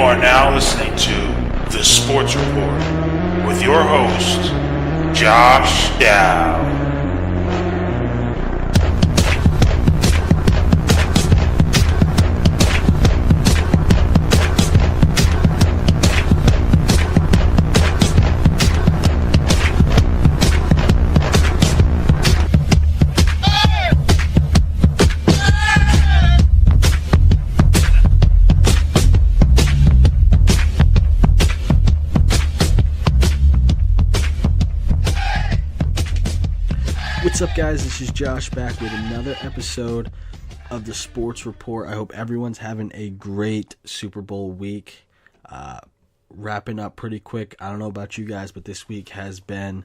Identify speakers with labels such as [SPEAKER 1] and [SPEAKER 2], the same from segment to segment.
[SPEAKER 1] are now listening to The Sports Report with your host, Josh Dow.
[SPEAKER 2] What's up, guys? This is Josh back with another episode of the Sports Report. I hope everyone's having a great Super Bowl week. Wrapping up pretty quick. I don't know about you guys, but this week has been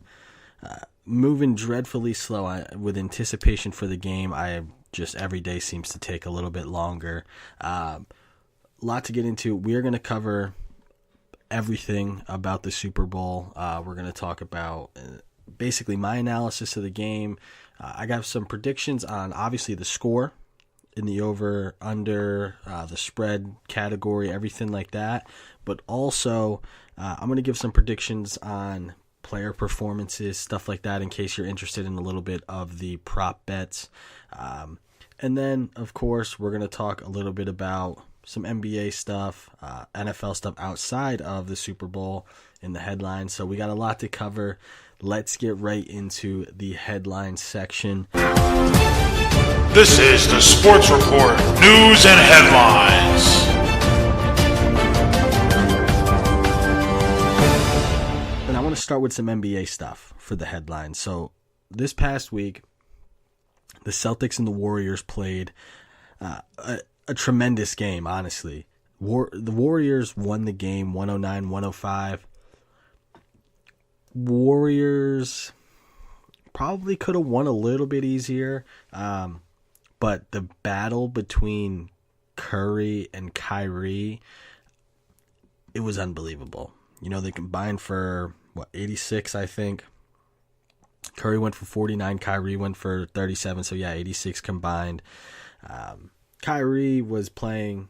[SPEAKER 2] moving dreadfully slow. With anticipation for the game, every day seems to take a little bit longer. Lot to get into. We are going to cover everything about the Super Bowl. We're going to talk about basically my analysis of the game. I got some predictions on obviously the score in the over, under, the spread category, everything like that. But also I'm going to give some predictions on player performances, stuff like that, in case you're interested in a little bit of the prop bets. And then, of course, we're going to talk a little bit about some NBA stuff, NFL stuff outside of the Super Bowl in the headlines. So we got a lot to cover. Let's get right into the headline section.
[SPEAKER 1] This is the Sports Report News and Headlines.
[SPEAKER 2] And I want to start with some NBA stuff for the headlines. So this past week, the Celtics and the Warriors played a tremendous game, honestly. The Warriors won the game 109-105. Warriors probably could have won a little bit easier, but the battle between Curry and Kyrie, it was unbelievable. You know, they combined for 86, I think. Curry went for 49, Kyrie went for 37, so 86 combined. Kyrie was played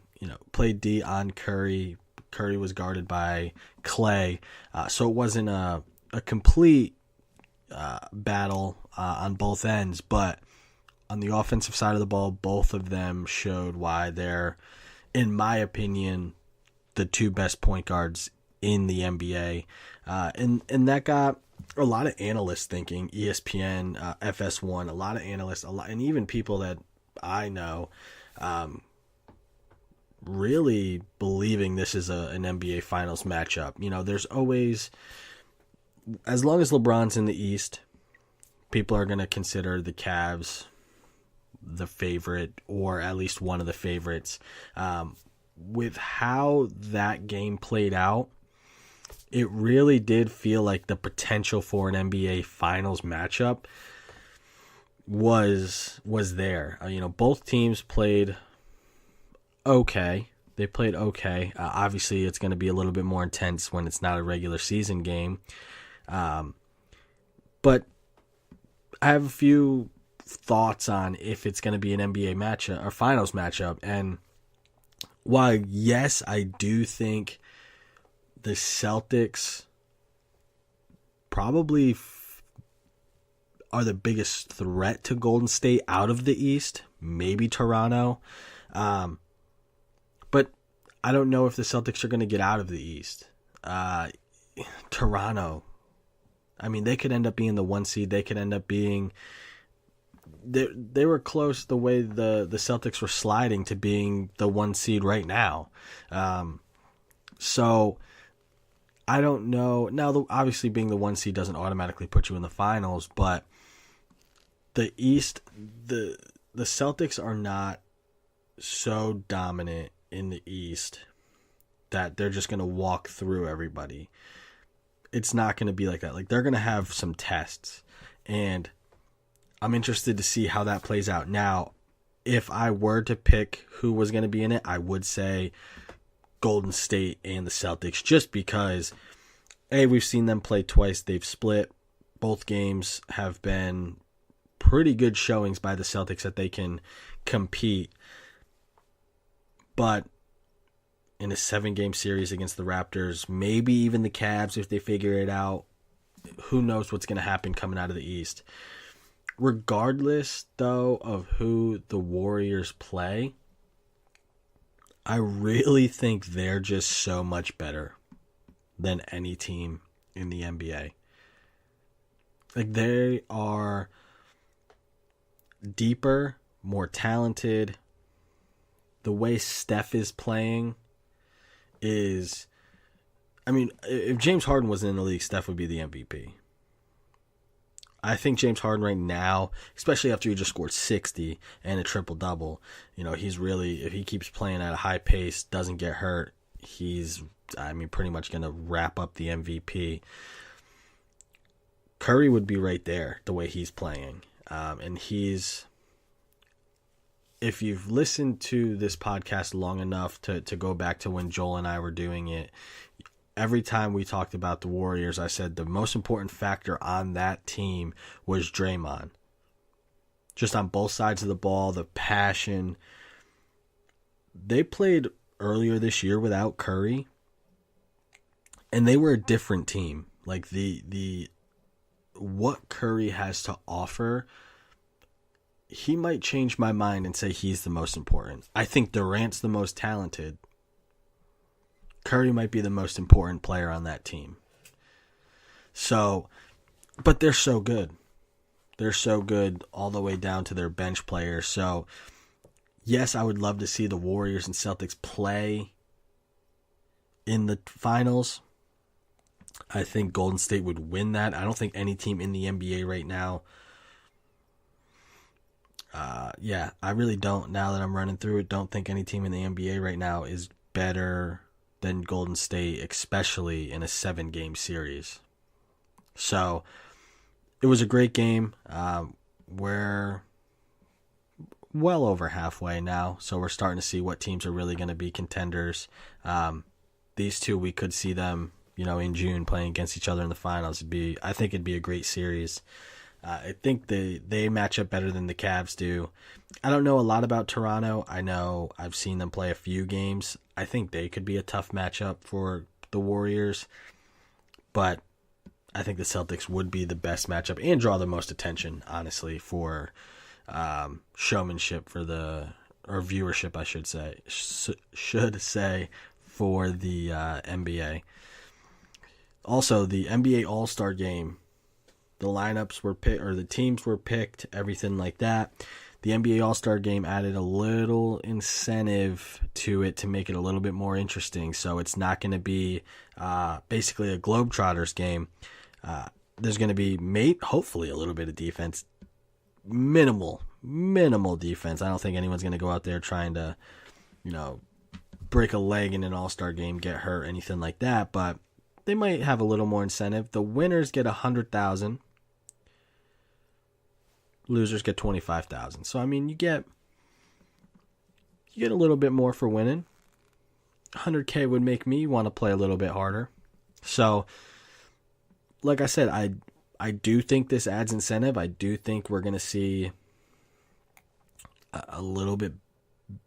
[SPEAKER 2] D on Curry. Curry was guarded by Clay, so it wasn't a complete battle on both ends, but on the offensive side of the ball, both of them showed why they're, in my opinion, the two best point guards in the NBA. And that got a lot of analysts thinking, ESPN, FS1, a lot of analysts, and even people that I know, really believing this is an NBA Finals matchup. You know, there's always, as long as LeBron's in the East, people are going to consider the Cavs the favorite, or at least one of the favorites. With how that game played out, it really did feel like the potential for an NBA Finals matchup was there. Both teams played okay. They played okay. Obviously, it's going to be a little bit more intense when it's not a regular season game. But I have a few thoughts on if it's going to be an NBA matchup or Finals matchup. And while, yes, I do think the Celtics probably are the biggest threat to Golden State out of the East, maybe Toronto. But I don't know if the Celtics are going to get out of the East. Toronto, I mean, they could end up being the one seed. They could end up being, they were close the way the Celtics were sliding to being the one seed right now. So I don't know. Now, obviously being the one seed doesn't automatically put you in the finals, but the East, the Celtics are not so dominant in the East that they're just going to walk through everybody. It's not going to be like that. Like, they're going to have some tests, and I'm interested to see how that plays out. Now, if I were to pick who was going to be in it, I would say Golden State and the Celtics, just because, we've seen them play twice. They've split. Both games have been pretty good showings by the Celtics that they can compete. But in a 7-game series against the Raptors, maybe even the Cavs if they figure it out. Who knows what's going to happen coming out of the East. Regardless, though, of who the Warriors play, I really think they're just so much better than any team in the NBA. Like, they are deeper, more talented. The way Steph is playing is... I mean, if James Harden wasn't in the league, Steph would be the MVP. I think James Harden right now, especially after he just scored 60 and a triple-double, he's really, if he keeps playing at a high pace, doesn't get hurt, he's, pretty much going to wrap up the MVP. Curry would be right there, the way he's playing. And if you've listened to this podcast long enough to go back to when Joel and I were doing it, every time we talked about the Warriors, I said the most important factor on that team was Draymond. Just on both sides of the ball, the passion. They played earlier this year without Curry, and they were a different team. Like the what Curry has to offer, he might change my mind and say he's the most important. I think Durant's the most talented. Curry might be the most important player on that team. So, but they're so good. They're so good all the way down to their bench players. So, yes, I would love to see the Warriors and Celtics play in the finals. I think Golden State would win that. I don't think any team in the NBA right now. I really don't. Now that I'm running through it, don't think any team in the NBA right now is better than Golden State, especially in a 7-game series. So it was a great game. We're well over halfway now, so we're starting to see what teams are really going to be contenders. These two, we could see them, in June playing against each other in the finals. I think it'd be a great series. I think they match up better than the Cavs do. I don't know a lot about Toronto. I know I've seen them play a few games. I think they could be a tough matchup for the Warriors. But I think the Celtics would be the best matchup and draw the most attention, honestly, for showmanship or viewership, I should say, for the NBA. Also, the NBA All-Star Game, the lineups were picked, or the teams were picked, everything like that. The NBA All-Star Game added a little incentive to it to make it a little bit more interesting. So it's not going to be basically a Globetrotters game. There's going to be, hopefully, a little bit of defense. Minimal defense. I don't think anyone's going to go out there trying to, break a leg in an All-Star game, get hurt, anything like that. But they might have a little more incentive. The winners get $100,000. Losers get $25,000. So you get a little bit more for winning. $100K would make me want to play a little bit harder. So, like I said, I do think this adds incentive. I do think we're going to see a little bit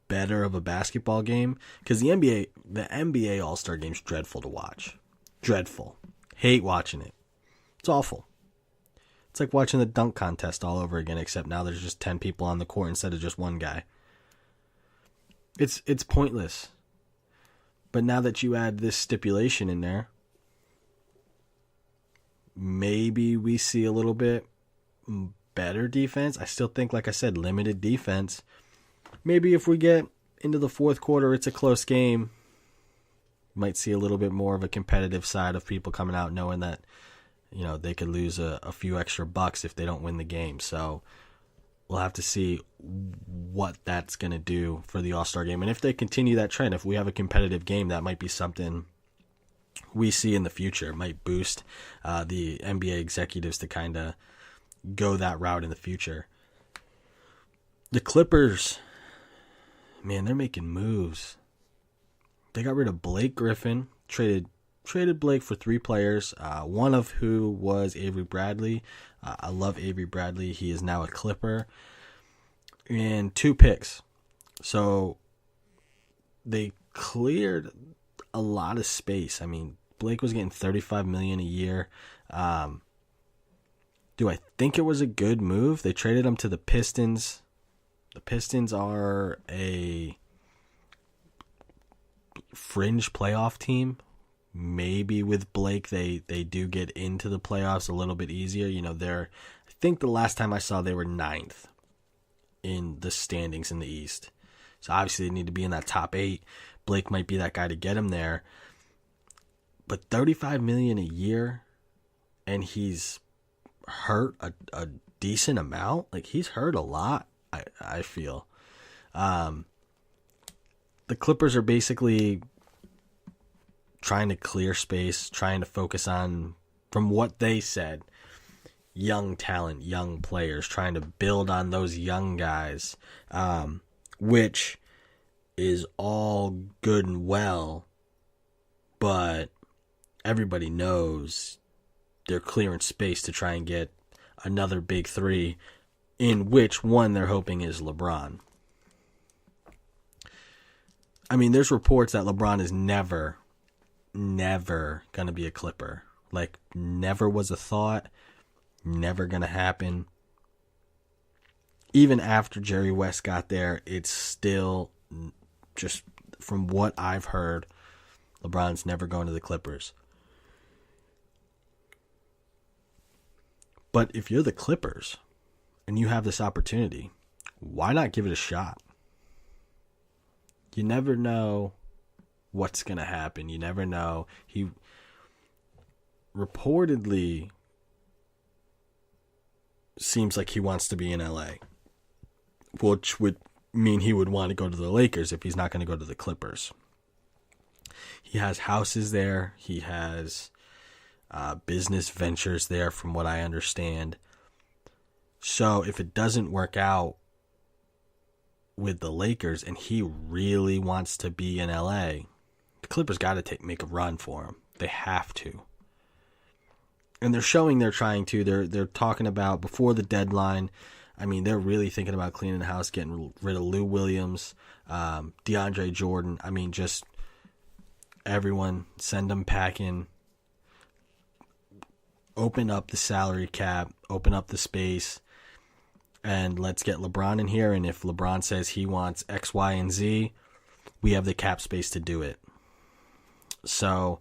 [SPEAKER 2] better of a basketball game, because the NBA All-Star Game is dreadful to watch. Dreadful. Hate watching it. It's awful. It's like watching the dunk contest all over again, except now there's just 10 people on the court instead of just one guy. It's pointless. But now that you add this stipulation in there, maybe we see a little bit better defense. I still think, like I said, limited defense. Maybe if we get into the fourth quarter, it's a close game. Might see a little bit more of a competitive side of people coming out knowing that, they could lose a few extra bucks if they don't win the game. So we'll have to see what that's going to do for the All-Star Game. And if they continue that trend, if we have a competitive game, that might be something we see in the future. It might boost the NBA executives to kind of go that route in the future. The Clippers, man, they're making moves. They got rid of Blake Griffin, traded Blake for 3 players, one of who was Avery Bradley. I love Avery Bradley. He is now a Clipper. And 2 picks. So they cleared a lot of space. I mean, Blake was getting $35 million a year. Do I think it was a good move? They traded him to the Pistons. The Pistons are a fringe playoff team. Maybe with Blake, they do get into the playoffs a little bit easier. You know, I think the last time I saw they were 9th in the standings in the East. So obviously they need to be in that top 8. Blake might be that guy to get him there. But $35 million a year, and he's hurt a decent amount. Like, he's hurt a lot, I feel. The Clippers are basically trying to clear space, trying to focus on, from what they said, young talent, young players, trying to build on those young guys, which is all good and well, but everybody knows they're clearing space to try and get another big 3, in which one they're hoping is LeBron. I mean, there's reports that LeBron is never going to be a Clipper. Like, never was a thought, never going to happen. Even after Jerry West got there, it's still, just from what I've heard, LeBron's never going to the Clippers. But if you're the Clippers and you have this opportunity, why not give it a shot? You never know what's going to happen. You never know. He reportedly seems like he wants to be in LA, which would mean he would want to go to the Lakers if he's not going to go to the Clippers. He has houses there. He has business ventures there, from what I understand. So if it doesn't work out with the Lakers and he really wants to be in LA, the Clippers got to make a run for him. They have to. And they're showing they're trying to. They're talking about, before the deadline, I mean, they're really thinking about cleaning the house, getting rid of Lou Williams, DeAndre Jordan. I mean, just everyone, send them packing. Open up the salary cap, open up the space, and let's get LeBron in here. And if LeBron says he wants X, Y, and Z, we have the cap space to do it. So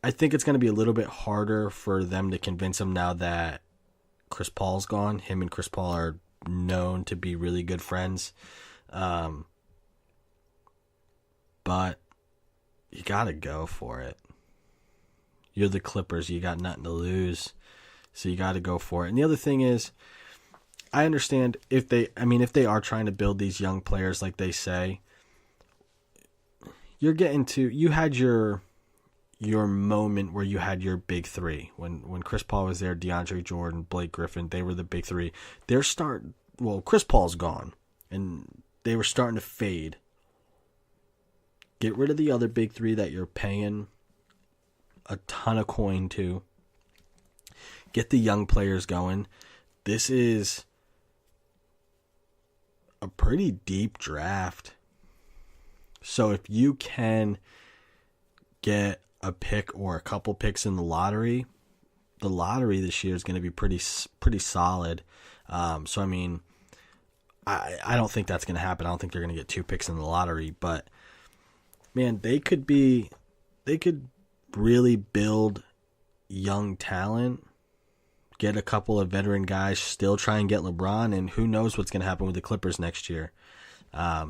[SPEAKER 2] I think it's going to be a little bit harder for them to convince him now that Chris Paul's gone. Him and Chris Paul are known to be really good friends. But you got to go for it. You're the Clippers. You got nothing to lose. So you got to go for it. And the other thing is, I understand if they are trying to build these young players like they say, you had your moment where you had your big 3. When Chris Paul was there, DeAndre Jordan, Blake Griffin, they were the big 3. Chris Paul's gone, and they were starting to fade. Get rid of the other big 3 that you're paying a ton of coin to. Get the young players going. This is a pretty deep draft. So if you can get a pick or a couple picks in the lottery this year is going to be pretty solid. So I mean, I don't think that's going to happen. I don't think they're going to get 2 picks in the lottery, but man, they could really build young talent, get a couple of veteran guys, still try and get LeBron, and who knows what's going to happen with the Clippers next year. But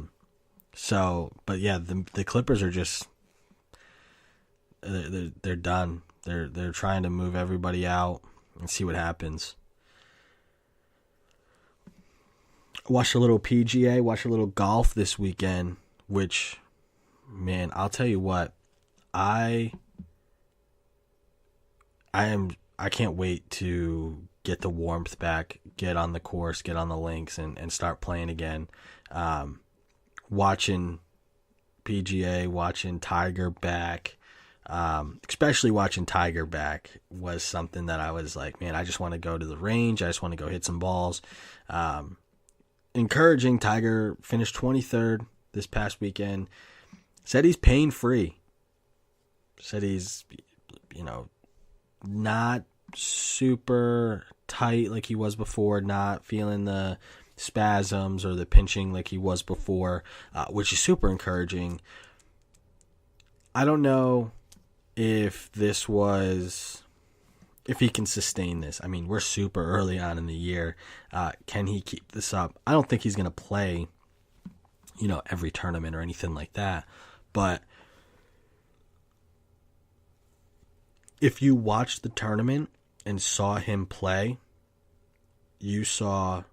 [SPEAKER 2] yeah, the Clippers are just, they're done. They're trying to move everybody out and see what happens. Watch a little PGA, watch a little golf this weekend, which, man, I'll tell you what, I can't wait to get the warmth back, get on the course, get on the links, and start playing again. Watching PGA, watching Tiger back, especially watching Tiger back was something that I was like, man, I just want to go to the range. I just want to go hit some balls. Encouraging. Tiger finished 23rd this past weekend. Said he's pain free. Said he's, not super tight like he was before, not feeling the spasms or the pinching like he was before, which is super encouraging. I don't know if he can sustain this. I mean, we're super early on in the year. Can he keep this up? I don't think he's going to play, every tournament or anything like that. But if you watched the tournament and saw him play, you saw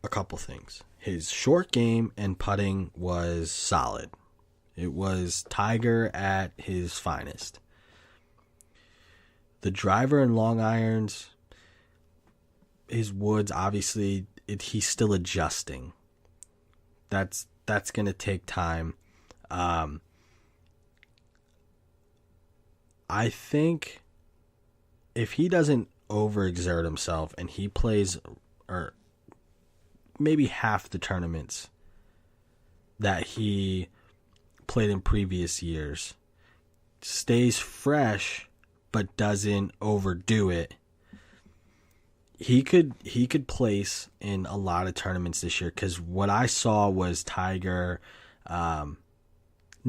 [SPEAKER 2] a couple things. His short game and putting was solid. It was Tiger at his finest. The driver and long irons, his woods, obviously, he's still adjusting. That's going to take time. I think if he doesn't overexert himself and he plays or maybe half the tournaments that he played in previous years, stays fresh but doesn't overdo it, he could place in a lot of tournaments this year. Because what I saw was Tiger,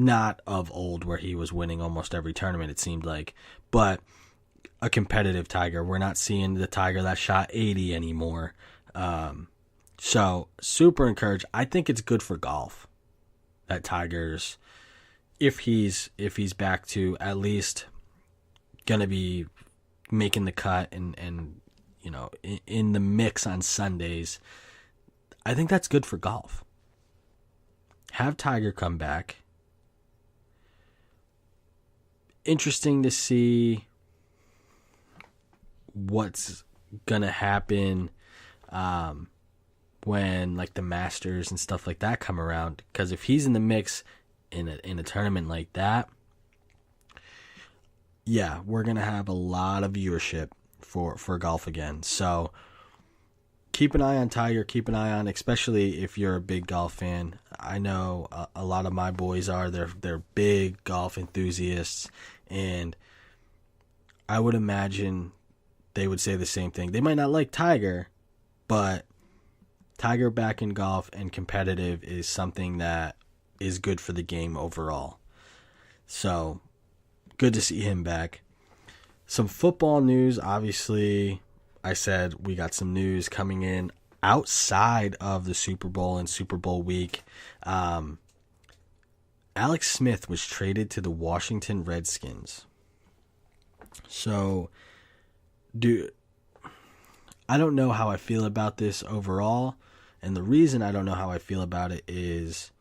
[SPEAKER 2] not of old where he was winning almost every tournament, it seemed like, but a competitive Tiger. We're not seeing the Tiger that shot 80 anymore. So super encouraged. I think it's good for golf that Tiger's, if he's back to at least gonna be making the cut and in the mix on Sundays. I think that's good for golf. Have Tiger come back. Interesting to see what's gonna happen when like the Masters and stuff like that come around. Because if he's in the mix in a tournament like that, yeah, we're gonna have a lot of viewership for golf again. So keep an eye on Tiger. Keep an eye on, especially if you're a big golf fan. I know a lot of my boys are. They're big golf enthusiasts, and I would imagine they would say the same thing. They might not like Tiger, but Tiger back in golf and competitive is something that is good for the game overall. So good to see him back. Some football news. Obviously, I said we got some news coming in outside of the Super Bowl and Super Bowl week. Alex Smith was traded to the Washington Redskins. So, I don't know how I feel about this overall. And the reason I don't know how I feel about it is,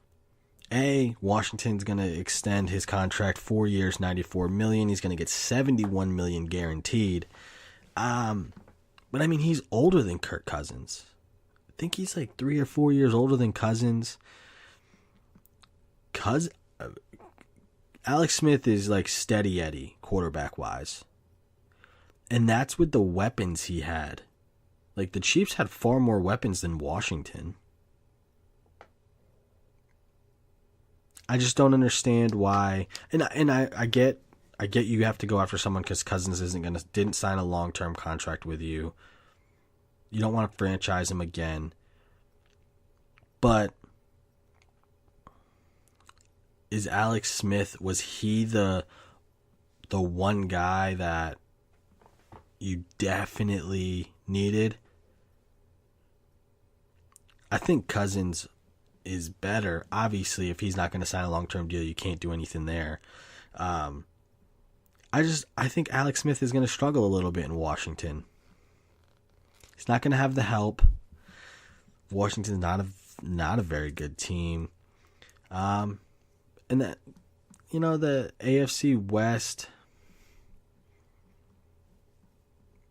[SPEAKER 2] A, Washington's going to extend his contract 4 years, $94 million. He's going to get $71 million guaranteed. But I mean, he's older than Kirk Cousins. I think he's like 3 or 4 years older than Cousins. Alex Smith is like steady Eddie quarterback wise. And that's with the weapons he had. Like, the Chiefs had far more weapons than Washington. I just don't understand why. And I get you have to go after someone because Cousins didn't sign a long-term contract with you. You don't want to franchise him again. But is Alex Smith, was he the one guy that you definitely needed? I think Cousins is better. Obviously, if he's not going to sign a long-term deal, you can't do anything there. I think Alex Smith is going to struggle a little bit in Washington. He's not going to have the help. Washington's not a very good team. And that, the AFC West,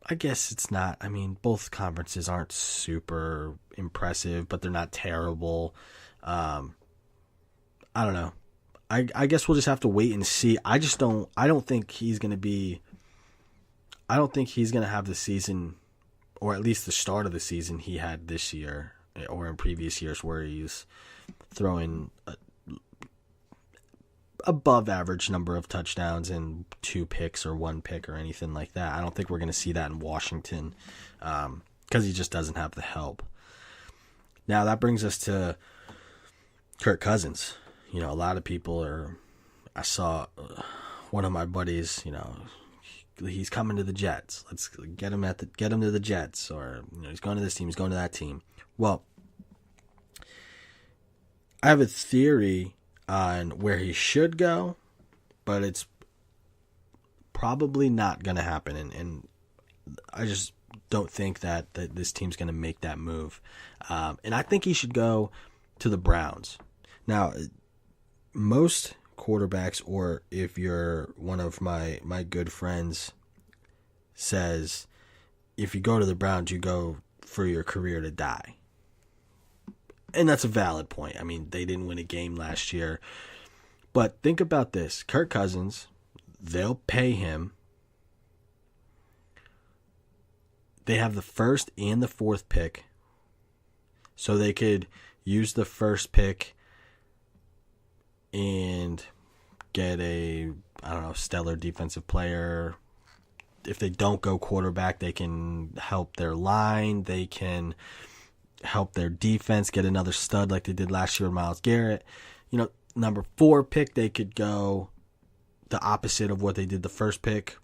[SPEAKER 2] I guess it's not. I mean, both conferences aren't super impressive, but they're not terrible. I don't know. I guess we'll just have to wait and see. I don't think he's going to have the season, or at least the start of the season he had this year or in previous years, where he's throwing above average number of touchdowns and 2 picks or 1 pick or anything like that. I don't think we're going to see that in Washington because he just doesn't have the help. Now that brings us to Kirk Cousins. A lot of people are. I saw one of my buddies. He's coming to the Jets. Let's get him to the Jets, or he's going to this team. He's going to that team. Well, I have a theory on where he should go, but it's probably not going to happen, and I just don't think that this team's going to make that move. And I think he should go to the Browns. Now, most quarterbacks, or if you're one of my good friends, says if you go to the Browns, you go for your career to die. And that's a valid point. I mean, they didn't win a game last year. But think about this. Kirk Cousins, they'll pay him. They have the 1st and the 4th pick. So they could use the 1st pick and get a, stellar defensive player. If they don't go quarterback, they can help their line. They can help their defense, get another stud like they did last year with Myles Garrett. Number 4 pick, they could go the opposite of what they did the 1st pick.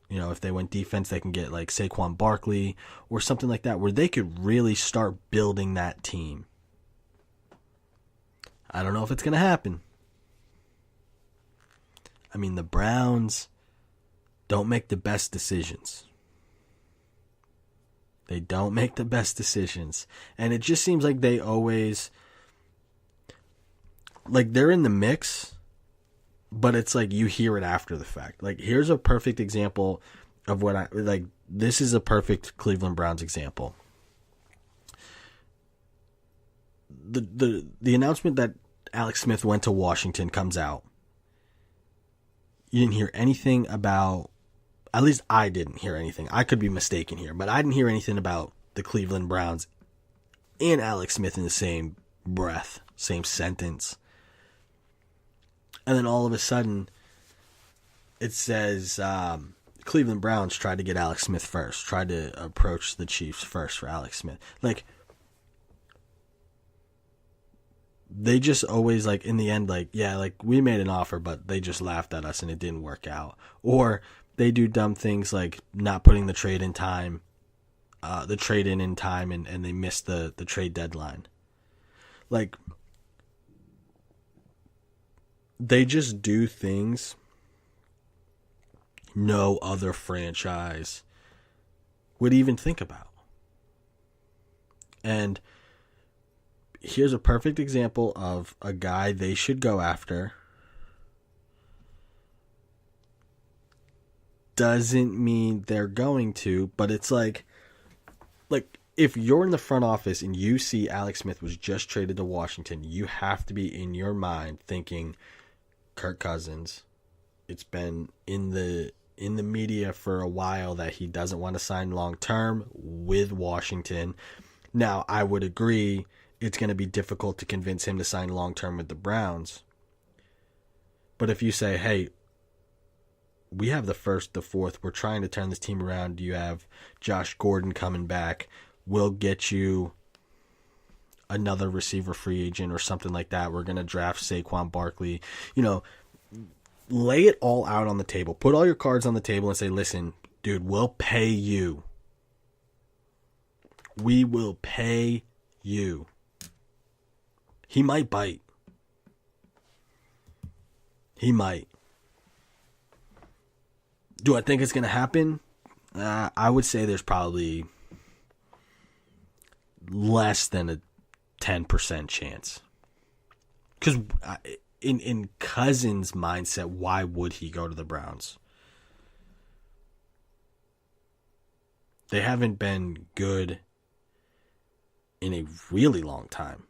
[SPEAKER 2] If they went defense, they can get like Saquon Barkley or something like that, where they could really start building that team. I don't know if it's going to happen. I mean, the Browns don't make the best decisions. They don't make the best decisions. And it just seems like they always, like, they're in the mix, but it's like you hear it after the fact. Like, here's a perfect example of what this is a perfect Cleveland Browns example. The announcement that Alex Smith went to Washington comes out. You didn't hear anything about, at least I didn't hear anything. I could be mistaken here, but I didn't hear anything about the Cleveland Browns and Alex Smith in the same breath, same sentence. And then all of a sudden, it says Cleveland Browns tried to get Alex Smith first, tried to approach the Chiefs first for Alex Smith. Like, they just always, like, in the end, like, yeah, like, we made an offer, but they just laughed at us and it didn't work out. Or they do dumb things like not putting the trade in time, and they missed the trade deadline. Like, they just do things no other franchise would even think about. And here's a perfect example of a guy they should go after. Doesn't mean they're going to, but it's like if you're in the front office and you see Alex Smith was just traded to Washington, you have to be in your mind thinking Kirk Cousins. It's been in the media for a while that he doesn't want to sign long term with Washington. Now, I would agree it's going to be difficult to convince him to sign long term with the Browns. But if you say, hey, we have the 1st, the 4th, we're trying to turn this team around. You have Josh Gordon coming back. We'll get you another receiver free agent or something like that. We're going to draft Saquon Barkley. Lay it all out on the table. Put all your cards on the table and say, listen, dude, we'll pay you. We will pay you. He might bite. He might. Do I think it's going to happen? I would say there's probably less than a 10% chance. Because in Cousins' mindset, why would he go to the Browns? They haven't been good in a really long time.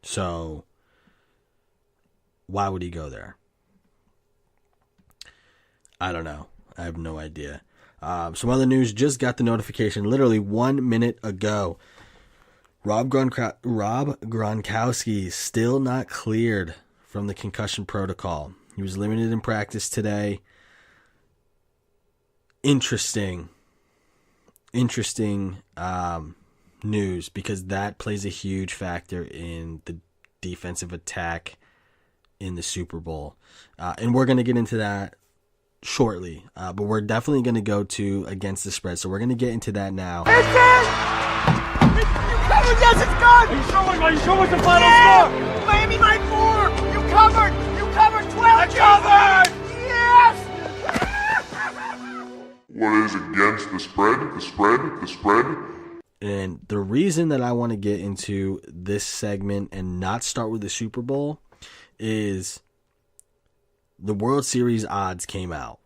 [SPEAKER 2] So, why would he go there? I don't know. I have no idea. Some other news, just got the notification literally 1 minute ago. Rob Gronkowski still not cleared from the concussion protocol. He was limited in practice today. Interesting news, because that plays a huge factor in the defensive attack in the Super Bowl. And we're going to get into that shortly. But we're definitely going to go to against the spread. So we're going to get into that now.
[SPEAKER 3] Is it? You covered, yes, it's good!
[SPEAKER 4] Are you sure what's the final
[SPEAKER 3] score? Miami by 4! You covered 12! I covered! Yes!
[SPEAKER 5] What is against the spread?
[SPEAKER 2] And the reason that I want to get into this segment and not start with the Super Bowl is the World Series odds came out.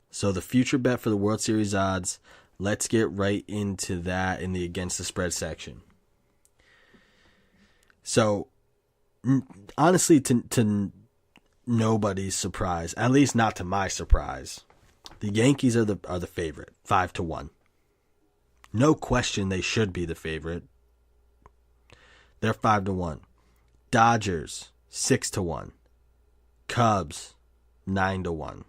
[SPEAKER 2] So the future bet for the World Series odds, let's get right into that in the against the spread section. So honestly, to nobody's surprise, at least not to my surprise, the Yankees are the favorite, 5-1. No question they should be the favorite. They're 5-1. Dodgers, 6-1. Cubs, 9-1.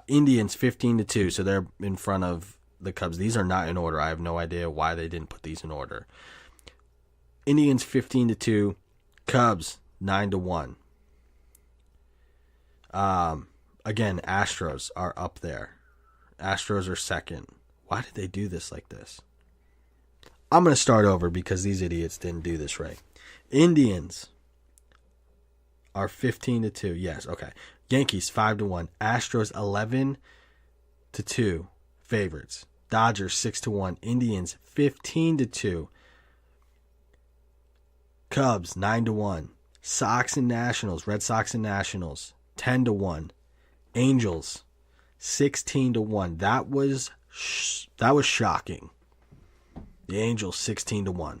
[SPEAKER 2] Indians, 15-2, so they're in front of the Cubs. These are not in order. I have no idea why they didn't put these in order. Indians, 15-2. Cubs, 9-1. Again, Astros are up there. Astros are second. Why did they do this like this? I'm going to start over because these idiots didn't do this right. Indians are 15-2. Yes, okay. Yankees 5-1. Astros 11-2 favorites. Dodgers 6-1. Indians 15-2. Cubs 9-1. Sox and Nationals, Red Sox and Nationals 10-1. Angels 16-1. That was shocking. The Angels 16-1.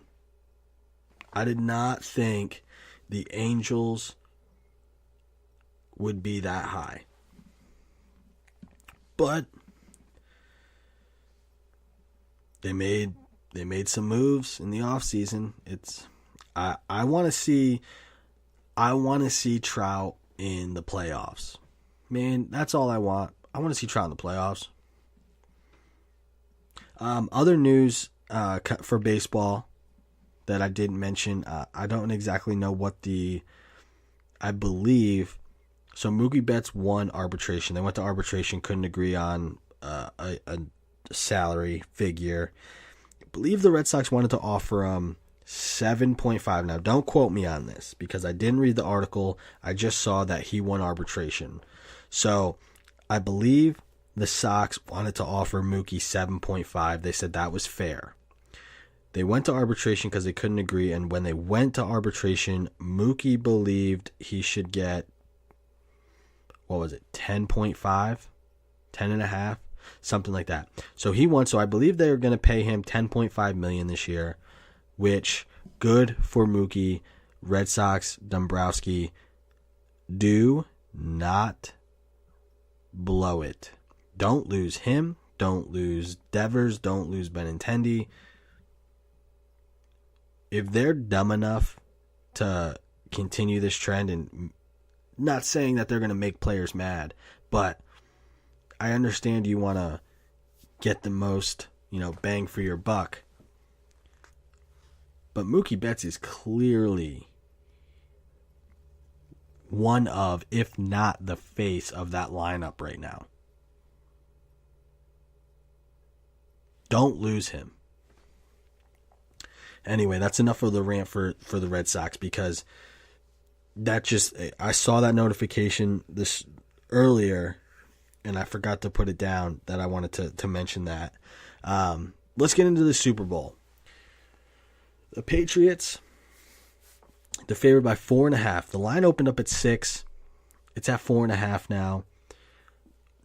[SPEAKER 2] I did not think the Angels would be that high. But they made some moves in the offseason. I want to see Trout in the playoffs. Man, that's all I want. I want to see Trout in the playoffs. Other news for baseball that I didn't mention. I don't exactly know what I believe. So Mookie Betts won arbitration. They went to arbitration, couldn't agree on a salary figure. I believe the Red Sox wanted to offer him 7.5. Now, don't quote me on this because I didn't read the article. I just saw that he won arbitration. So I believe the Sox wanted to offer Mookie 7.5. They said that was fair. They went to arbitration because they couldn't agree, and when they went to arbitration, Mookie believed he should get, 10.5? 10.5? Something like that. So he won, so I believe they were going to pay him $10.5 million this year, which, good for Mookie. Red Sox, Dombrowski, do not blow it. Don't lose him. Don't lose Devers. Don't lose Benintendi. If they're dumb enough to continue this trend, and not saying that they're going to make players mad, but I understand you want to get the most, bang for your buck. But Mookie Betts is clearly one of, if not the face of that lineup right now. Don't lose him. Anyway, that's enough of the rant for the Red Sox, because I saw that notification this earlier and I forgot to put it down that I wanted to mention that. Let's get into the Super Bowl. The Patriots, they're favored by 4.5. The line opened up at 6. It's at 4.5 now.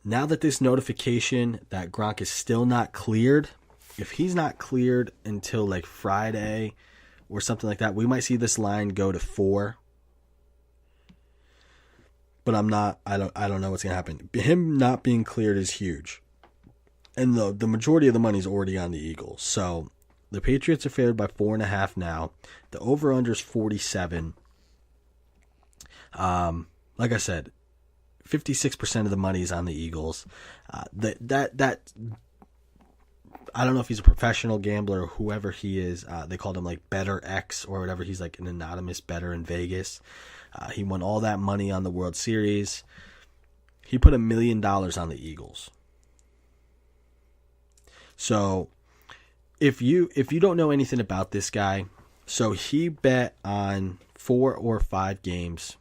[SPEAKER 2] Now that this notification that Gronk is still not cleared, if he's not cleared until like Friday or something like that, we might see this line go to 4. But I don't know what's gonna happen. Him not being cleared is huge, and the majority of the money is already on the Eagles. So the Patriots are favored by 4.5 now. The over-under is 47. Like I said, 56% of the money is on the Eagles. That I don't know if he's a professional gambler or whoever he is. They called him like Better X or whatever. He's like an anonymous bettor in Vegas. He won all that money on the World Series. He put $1 million on the Eagles. So if you don't know anything about this guy, so he bet on 4 or 5 games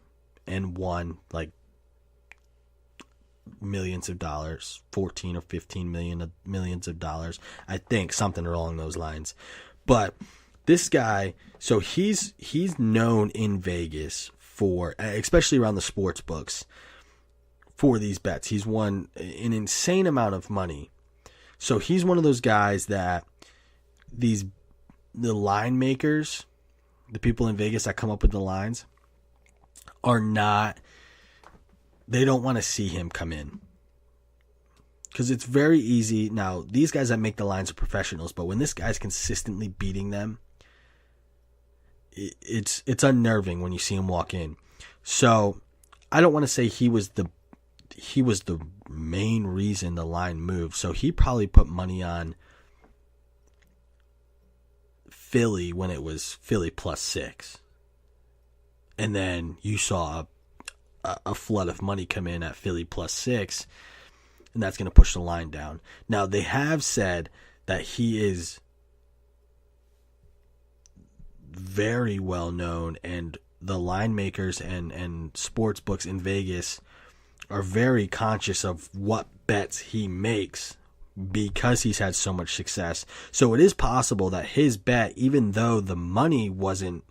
[SPEAKER 2] and won like millions of dollars, 14 or 15 millions of dollars. I think something along those lines. But this guy, so he's known in Vegas for, especially around the sports books, for these bets. He's won an insane amount of money. So he's one of those guys that the line makers, the people in Vegas that come up with the lines, are not, they don't want to see him come in. Because it's very easy. Now, these guys that make the lines are professionals, but when this guy's consistently beating them, it's unnerving when you see him walk in. So I don't want to say he was the main reason the line moved. So he probably put money on Philly when it was Philly +6. And then you saw a flood of money come in at Philly +6, and that's going to push the line down. Now, they have said that he is very well known, and the line makers and sports books in Vegas are very conscious of what bets he makes because he's had so much success. So it is possible that his bet, even though the money wasn't,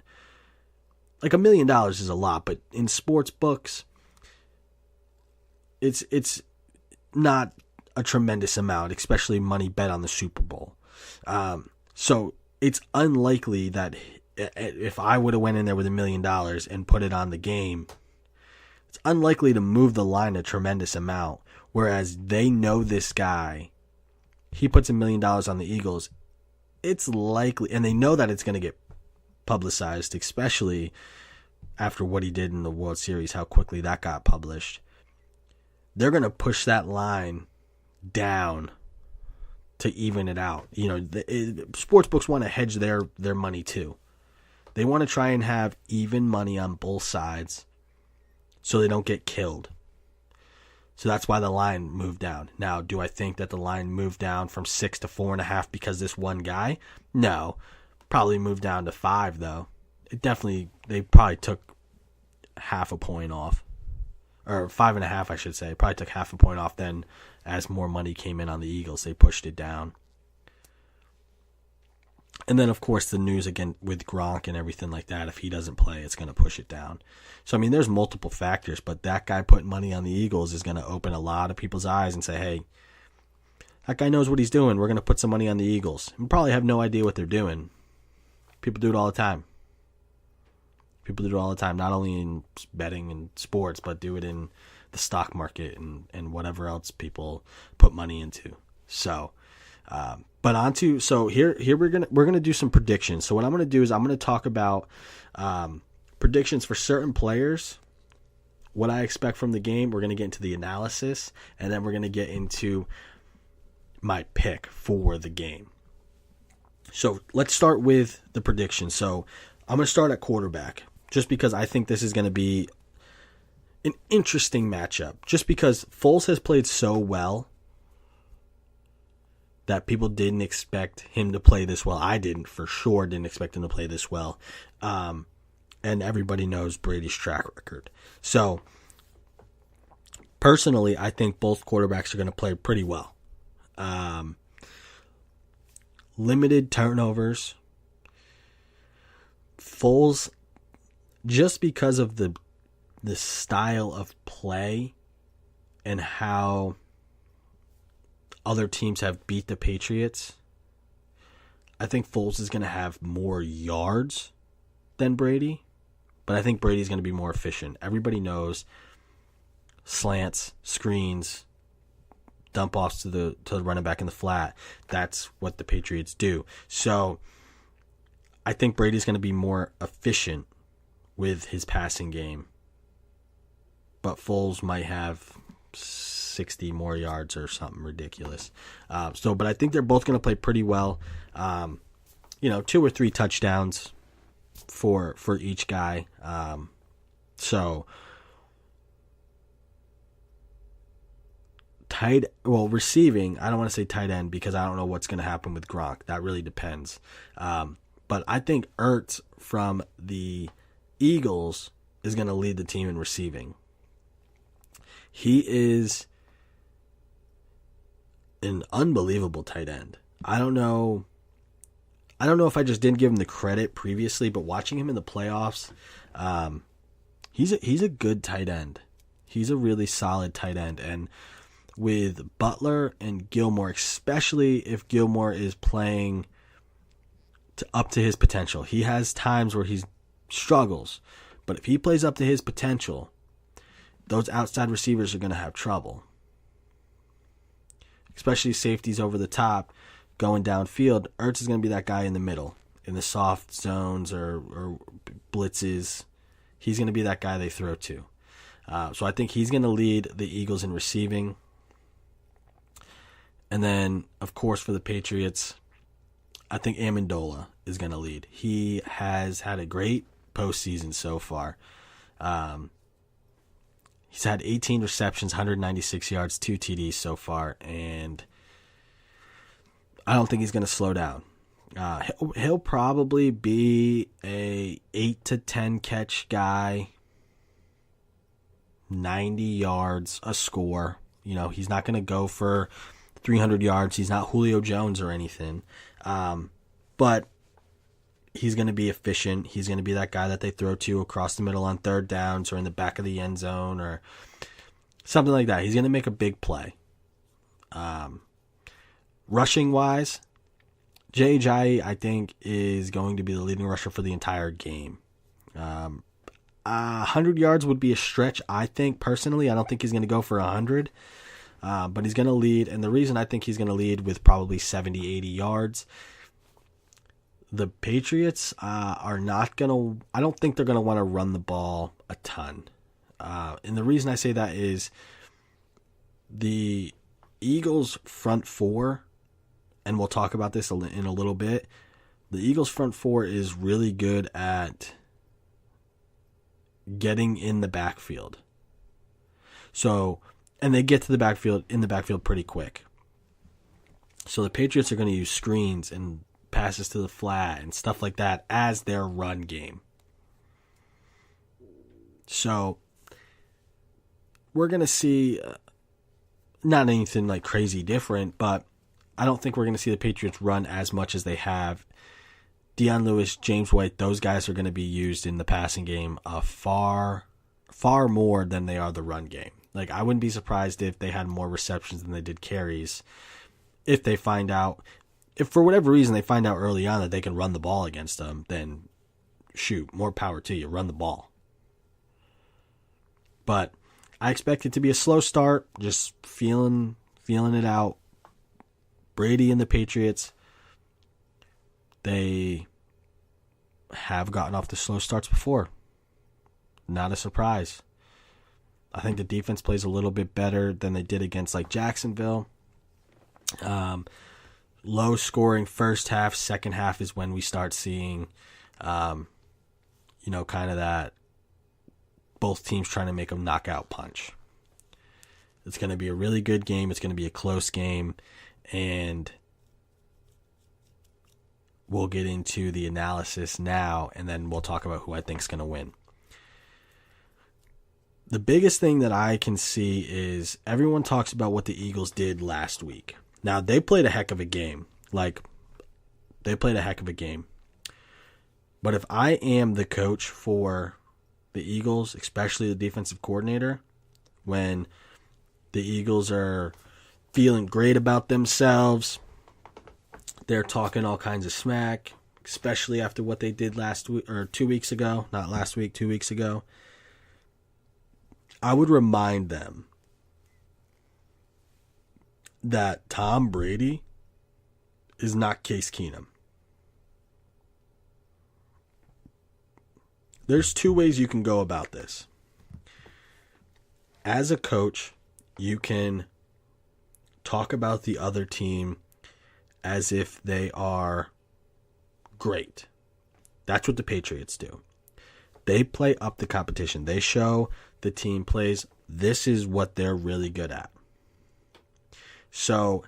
[SPEAKER 2] like $1 million is a lot, but in sports books, it's not a tremendous amount, especially money bet on the Super Bowl. So it's unlikely that if I would have went in there with $1 million and put it on the game, it's unlikely to move the line a tremendous amount. Whereas they know this guy, he puts $1 million on the Eagles, it's likely, and they know that it's going to get publicized, especially after what he did in the World Series, how quickly that got published. They're going to push that line down to even it out. You know, sports books want to hedge their money too. They want to try and have even money on both sides so they don't get killed. So that's why the line moved down. Now, do I think that the line moved down from 6 to 4.5 because this one guy? No. Probably moved down to 5 though. They probably took half a point off. Or 5.5, I should say. Probably took half a point off then as more money came in on the Eagles. They pushed it down. And then, of course, the news again with Gronk and everything like that. If he doesn't play, it's going to push it down. So, I mean, there's multiple factors. But that guy putting money on the Eagles is going to open a lot of people's eyes and say, hey, that guy knows what he's doing. We're going to put some money on the Eagles. And probably have no idea what they're doing. People do it all the time. Not only in betting and sports, but do it in the stock market and whatever else people put money into. So, here we're gonna do some predictions. So what I'm gonna do is I'm gonna talk about predictions for certain players, what I expect from the game. We're gonna get into the analysis, and then we're gonna get into my pick for the game. So let's start with the prediction. So I'm gonna start at quarterback, just because I think this is going to be an interesting matchup. Just because Foles has played so well that people didn't expect him to play this well. I for sure didn't expect him to play this well. And everybody knows Brady's track record. So, personally, I think both quarterbacks are going to play pretty well. Limited turnovers. Foles, just because of the style of play and how other teams have beat the Patriots, I think Foles is going to have more yards than Brady, but I think Brady's going to be more efficient. Everybody knows slants, screens, dump offs to the running back in the flat. That's what the Patriots do. So I think Brady's going to be more efficient with his passing game, but Foles might have 60 more yards or something ridiculous. But I think they're both going to play pretty well. 2 or 3 touchdowns for each guy. Receiving, I don't want to say tight end because I don't know what's going to happen with Gronk. That really depends. But I think Ertz from the Eagles is going to lead the team in receiving. He is an unbelievable tight end. I don't know if I just didn't give him the credit previously, but watching him in the playoffs, he's a good tight end. He's a really solid tight end. And with Butler and Gilmore, especially if Gilmore is playing up to his potential. He has times where he struggles, but if he plays up to his potential, those outside receivers are going to have trouble. Especially safeties over the top going downfield. Ertz is going to be that guy in the middle, in the soft zones or blitzes. He's going to be that guy they throw to. So I think he's going to lead the Eagles in receiving. And then, of course, for the Patriots, I think Amendola is going to lead. He has had a great postseason so far. He's had 18 receptions, 196 yards, 2 TDs so far, and I don't think he's going to slow down. He'll probably be a 8 to 10 catch guy, 90 yards, a score. He's not going to go for 300 yards. He's not Julio Jones or anything. But he's going to be efficient. He's going to be that guy that they throw to across the middle on third downs or in the back of the end zone or something like that. He's going to make a big play. Rushing wise, Jay Ajayi, I think, is going to be the leading rusher for the entire game. 100 yards would be a stretch, I think, personally. I don't think he's going to go for 100. But he's going to lead, and the reason I think he's going to lead with probably 70, 80 yards, the Patriots are not going to, I don't think they're going to want to run the ball a ton. And the reason I say that is the Eagles' front four, and we'll talk about this in a little bit, the Eagles' front four is really good at getting in the backfield. And they get to the backfield pretty quick. So the Patriots are going to use screens and passes to the flat and stuff like that as their run game. So we're going to see not anything like crazy different, but I don't think we're going to see the Patriots run as much as they have. Deion Lewis, James White, those guys are going to be used in the passing game far, far more than they are the run game. Like, I wouldn't be surprised if they had more receptions than they did carries. If for whatever reason they find out early on that they can run the ball against them, then shoot, more power to you. Run the ball. But I expect it to be a slow start, just feeling it out. Brady and the Patriots, they have gotten off the slow starts before. Not a surprise. I think the defense plays a little bit better than they did against like Jacksonville. Low scoring first half, second half is when we start seeing, kind of that both teams trying to make a knockout punch. It's going to be a really good game. It's going to be a close game, and we'll get into the analysis now, and then we'll talk about who I think is going to win. The biggest thing that I can see is everyone talks about what the Eagles did last week. Now, they played a heck of a game. But if I am the coach for the Eagles, especially the defensive coordinator, when the Eagles are feeling great about themselves, they're talking all kinds of smack, especially after what they did last week or 2 weeks ago. Not last week, 2 weeks ago. I would remind them that Tom Brady is not Case Keenum. There's two ways you can go about this. As a coach, you can talk about the other team as if they are great. That's what the Patriots do. They play up the competition. They show the team plays, this is what they're really good at. So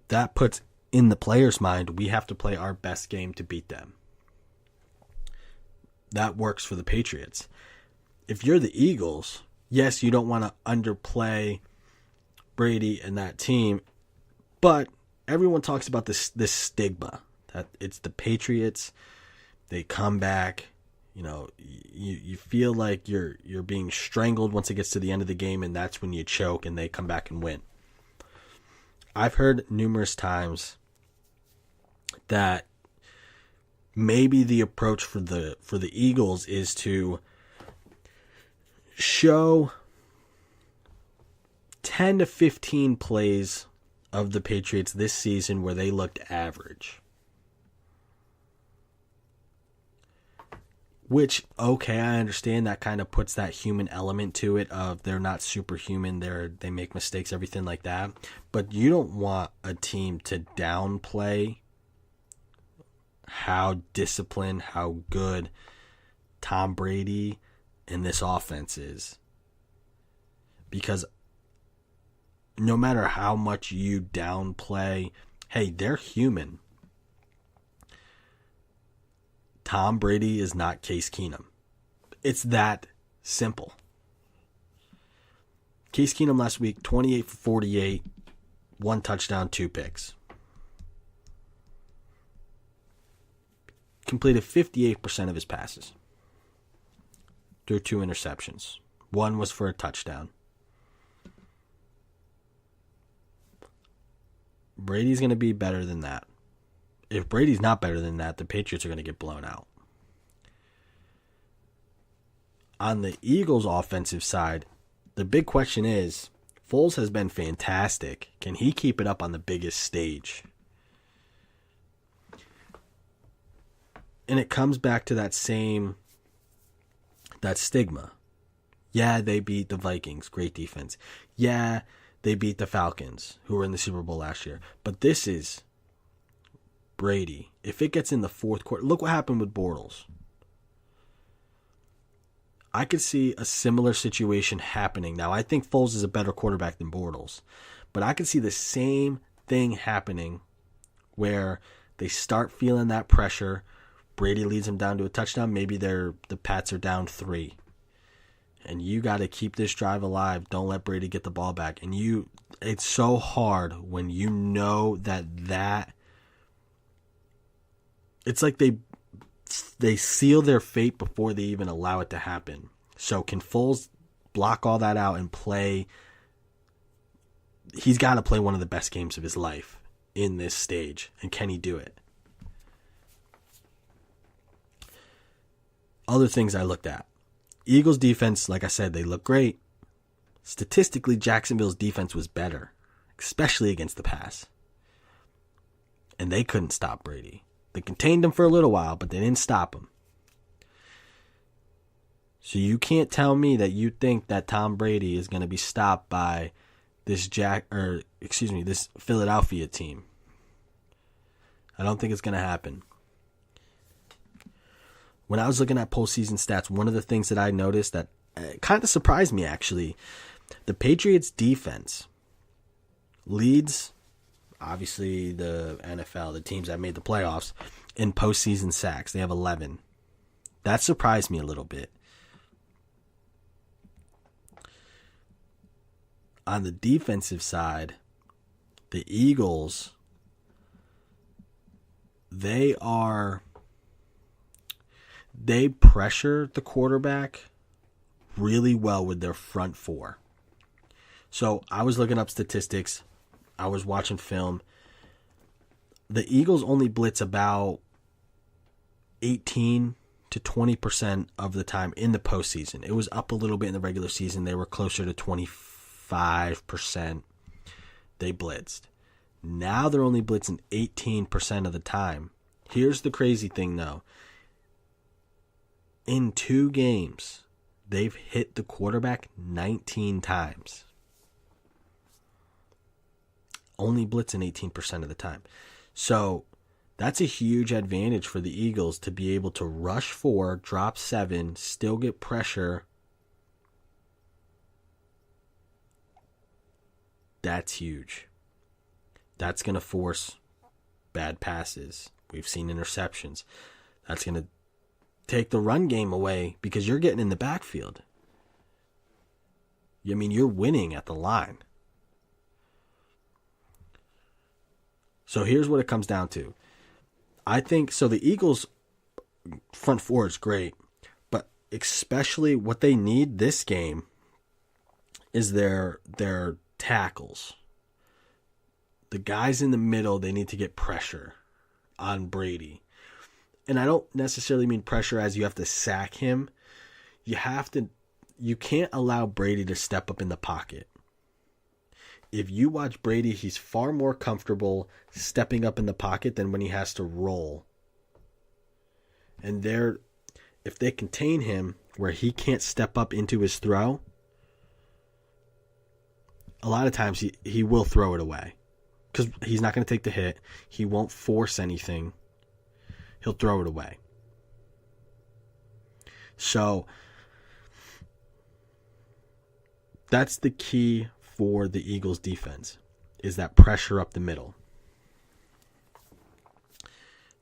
[SPEAKER 2] that puts in the player's mind, we have to play our best game to beat them. That works for the Patriots. If you're the Eagles, yes, you don't want to underplay Brady and that team, but everyone talks about this stigma that it's the Patriots. They come back, you feel like you're being strangled once it gets to the end of the game, and that's when you choke and they come back and win. I've heard numerous times that maybe the approach for the Eagles is to show 10 to 15 plays of the Patriots this season where they looked average. Which, okay, I understand that kind of puts that human element to it of they're not superhuman, they make mistakes, everything like that. But you don't want a team to downplay how disciplined, how good Tom Brady and this offense is. Because no matter how much you downplay, hey, they're human. Tom Brady is not Case Keenum. It's that simple. Case Keenum last week, 28 for 48, 1 touchdown, 2 picks. Completed 58% of his passes. Threw 2 interceptions. 1 was for a touchdown. Brady's going to be better than that. If Brady's not better than that, the Patriots are going to get blown out. On the Eagles' offensive side, the big question is, Foles has been fantastic. Can he keep it up on the biggest stage? And it comes back to that stigma. Yeah, they beat the Vikings. Great defense. Yeah, they beat the Falcons, who were in the Super Bowl last year. But this is Brady. If it gets in the fourth quarter, look what happened with Bortles. I could see a similar situation happening. Now, I think Foles is a better quarterback than Bortles, but I could see the same thing happening where they start feeling that pressure. Brady leads them down to a touchdown. Maybe the Pats are down 3. And you got to keep this drive alive. Don't let Brady get the ball back. And it's so hard when you know that it's like they seal their fate before they even allow it to happen. So can Foles block all that out and play? He's got to play one of the best games of his life in this stage. And can he do it? Other things I looked at. Eagles defense, like I said, they look great. Statistically, Jacksonville's defense was better, especially against the pass. And they couldn't stop Brady. They contained him for a little while, but they didn't stop him. So you can't tell me that you think that Tom Brady is going to be stopped by this Philadelphia team. I don't think it's going to happen. When I was looking at postseason stats, one of the things that I noticed that kind of surprised me, actually, the Patriots' defense leads, obviously, the NFL, the teams that made the playoffs, in postseason sacks. They have 11. That surprised me a little bit. On the defensive side, the Eagles, they pressure the quarterback really well with their front 4. So I was looking up statistics. I was watching film. The Eagles only blitz about 18 to 20% of the time in the postseason. It was up a little bit in the regular season. They were closer to 25%. they blitzed. Now they're only blitzing 18% of the time. Here's the crazy thing, though. In 2 games, they've hit the quarterback 19 times. Only blitzing 18% of the time. So that's a huge advantage for the Eagles to be able to rush 4, drop 7, still get pressure. That's huge. That's going to force bad passes. We've seen interceptions. That's going to take the run game away because you're getting in the backfield. I mean, you're winning at the line. So here's what it comes down to. I think, so the Eagles' front 4 is great, but especially what they need this game is their tackles. The guys in the middle, they need to get pressure on Brady. And I don't necessarily mean pressure as you have to sack him. You can't allow Brady to step up in the pocket. If you watch Brady, he's far more comfortable stepping up in the pocket than when he has to roll. And if they contain him where he can't step up into his throw, a lot of times he will throw it away. Because he's not going to take the hit. He won't force anything. He'll throw it away. So that's the key for the Eagles defense, is that pressure up the middle.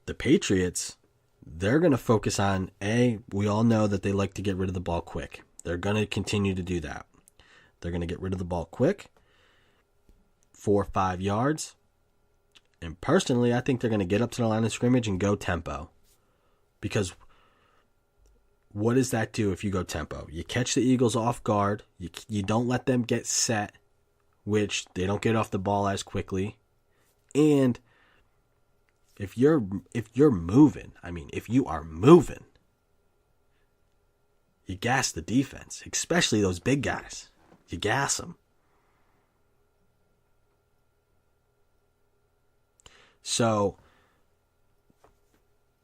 [SPEAKER 2] The Patriots, they're going to focus on, we all know that they like to get rid of the ball quick. They're going to continue to do that. They're going to get rid of the ball quick, 4 or 5 yards. And personally, I think they're going to get up to the line of scrimmage and go tempo. Because what does that do if you go tempo? You catch the Eagles off guard. You don't let them get set, which they don't get off the ball as quickly. And if you're moving, if you are moving, you gas the defense, especially those big guys. You gas them. So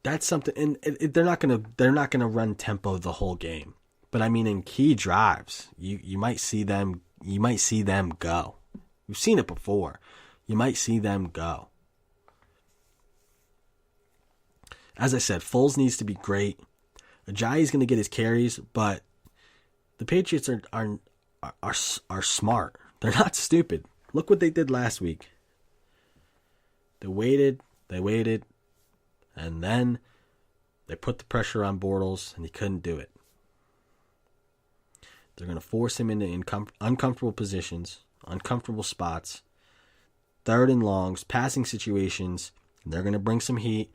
[SPEAKER 2] that's something, and they're not gonna run tempo the whole game. But in key drives, you might see them go. We've seen it before. You might see them go. As I said, Foles needs to be great. Ajayi's going to get his carries, but the Patriots are smart. They're not stupid. Look what they did last week. They waited, and then they put the pressure on Bortles, and he couldn't do it. They're going to force him into uncomfortable positions, uncomfortable spots, 3rd and longs, passing situations. They're going to bring some heat,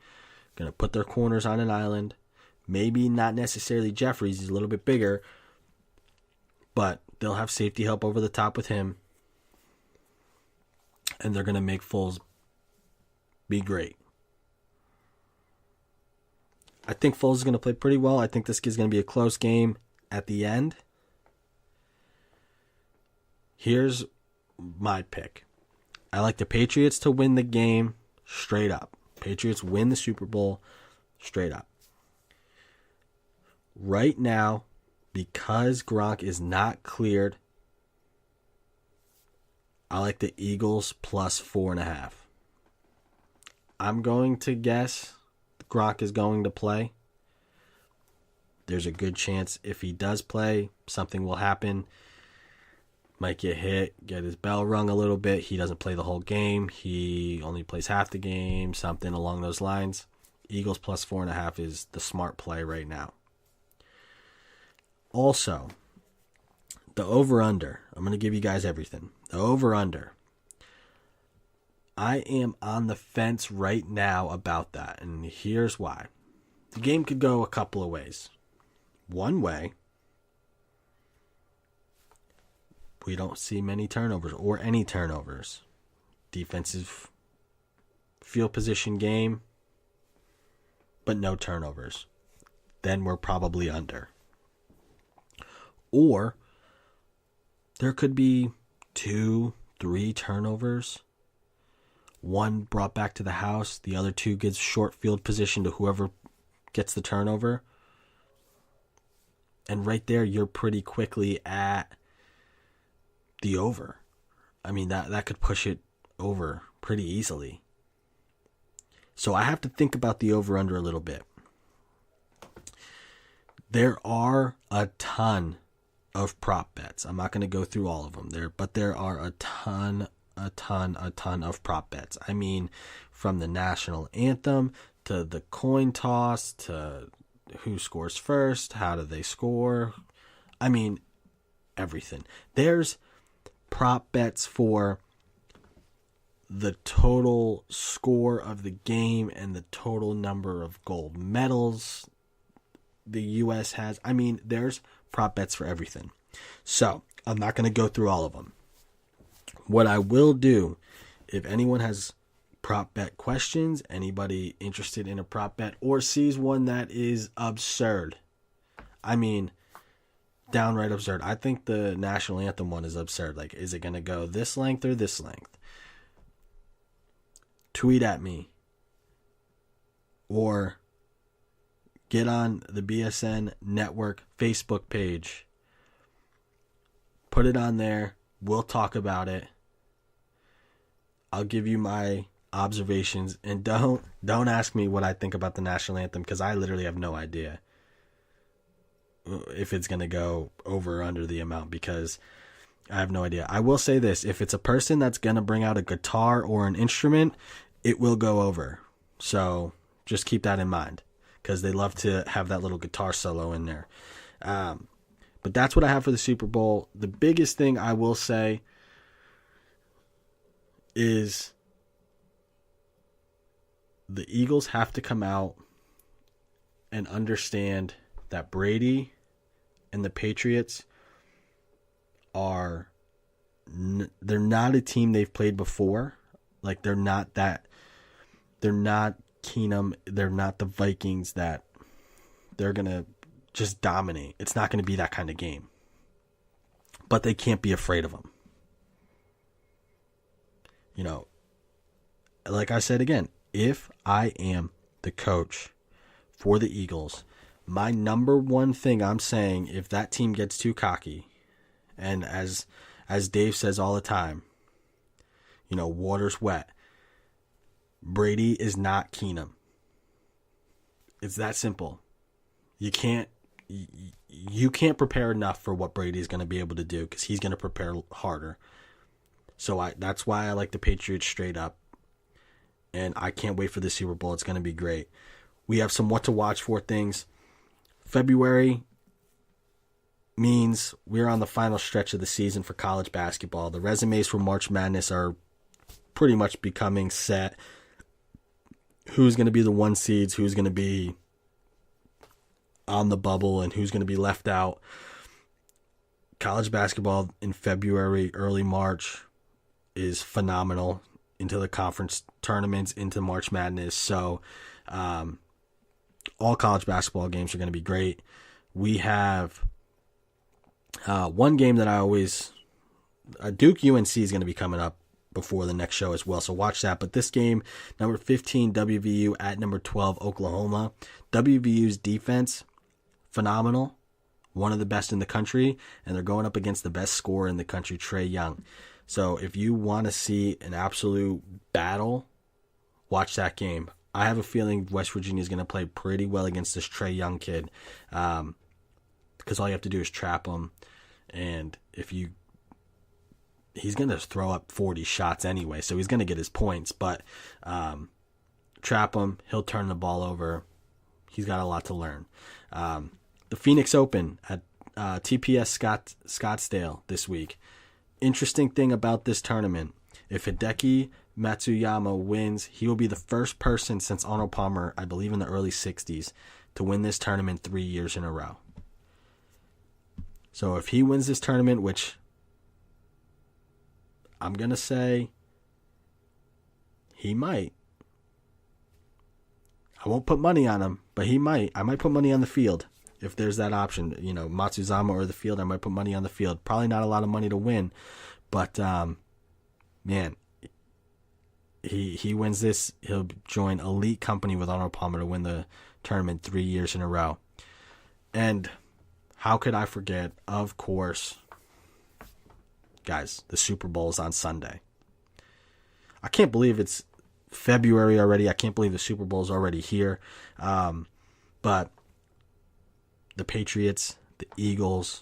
[SPEAKER 2] going to put their corners on an island. Maybe not necessarily Jeffries, he's a little bit bigger, but they'll have safety help over the top with him. And they're going to make Foles be great. I think Foles is going to play pretty well. I think this is going to be a close game at the end. Here's my pick. I like the Patriots to win the game straight up. Patriots win the Super Bowl straight up. Right now, because Gronk is not cleared, I like the Eagles plus 4.5. I'm going to guess Gronk is going to play. There's a good chance if he does play, something will happen. Might get hit, get his bell rung a little bit. He doesn't play the whole game. He only plays half the game, something along those lines. Eagles plus 4.5 is the smart play right now. Also, the over-under. I'm going to give you guys everything. The over-under. I am on the fence right now about that, and here's why. The game could go a couple of ways. One way, we don't see many turnovers or any turnovers. Defensive field position game, but no turnovers. Then we're probably under. Or there could be 2, 3 turnovers. 1 brought back to the house. The other 2 gives short field position to whoever gets the turnover. And right there, you're pretty quickly at the over. I mean, that could push it over pretty easily. So I have to think about the over-under a little bit. There are a ton of prop bets. I'm not going to go through all of them there, but there are a ton of prop bets. I mean, from the national anthem to the coin toss to who scores first, how do they score? I mean, everything. There's prop bets for the total score of the game and the total number of gold medals the U.S. has. I mean, there's prop bets for everything. So, I'm not going to go through all of them. What I will do, if anyone has prop bet questions, anybody interested in a prop bet or sees one that is absurd, I mean, downright absurd. I think the national anthem one is absurd. Like, is it going to go this length or this length? Tweet at me. Or get on the B.S.N. Network Facebook page. Put it on there. We'll talk about it. I'll give you my observations. And don't ask me what I think about the national anthem, because I literally have no idea if it's going to go over or under the amount, because I have no idea. I will say this. If it's a person that's going to bring out a guitar or an instrument, it will go over. So just keep that in mind, because they love to have that little guitar solo in there. But that's what I have for the Super Bowl. The biggest thing I will say is the Eagles have to come out and understand that Brady and the Patriots they're not a team they've played before. Like, they're not Keenum, they're not the Vikings that they're going to just dominate. It's not going to be that kind of game. But they can't be afraid of them. You know, like I said again, if I am the coach for the Eagles, my number one thing I'm saying, if that team gets too cocky, and as Dave says all the time, you know, water's wet. Brady is not Keenum. It's that simple. You can't prepare enough for what Brady is going to be able to do, because he's going to prepare harder. So that's why I like the Patriots straight up. And I can't wait for the Super Bowl. It's going to be great. We have some what to watch for things. February means we're on the final stretch of the season for college basketball. The resumes for March Madness are pretty much becoming set. Who's going to be the 1 seeds, who's going to be on the bubble, and who's going to be left out. College basketball in February, early March is phenomenal, into the conference tournaments, into March Madness. So all college basketball games are going to be great. We have one game that Duke UNC is going to be coming up before the next show as well, so watch that. But this game, number 15 WVU at number 12 Oklahoma. WVU's defense, phenomenal, one of the best in the country, and they're going up against the best scorer in the country, Trae Young. So if you want to see an absolute battle, watch that game. I have a feeling West Virginia is going to play pretty well against this Trae Young kid, because all you have to do is trap him, and he's going to throw up 40 shots anyway, so he's going to get his points. But trap him, he'll turn the ball over. He's got a lot to learn. The Phoenix Open at TPS Scottsdale this week. Interesting thing about this tournament, if Hideki Matsuyama wins, he will be the first person since Arnold Palmer, I believe in the early 60s, to win this tournament 3 years in a row. So if he wins this tournament, which I'm going to say he might. I won't put money on him, but he might. I might put money on the field if there's that option. You know, Matsuyama or the field, I might put money on the field. Probably not a lot of money to win, but man, he wins this, he'll join elite company with Arnold Palmer to win the tournament 3 years in a row. And how could I forget? Of course, guys, the Super Bowl is on Sunday. I can't believe it's February already. I can't believe the Super Bowl is already here. But the Patriots, the Eagles,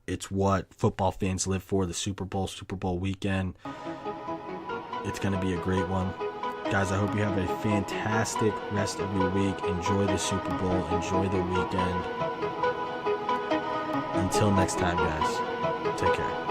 [SPEAKER 2] it's what football fans live for, the Super Bowl weekend. It's going to be a great one. Guys, I hope you have a fantastic rest of your week. Enjoy the Super Bowl. Enjoy the weekend. Until next time, guys. Take care.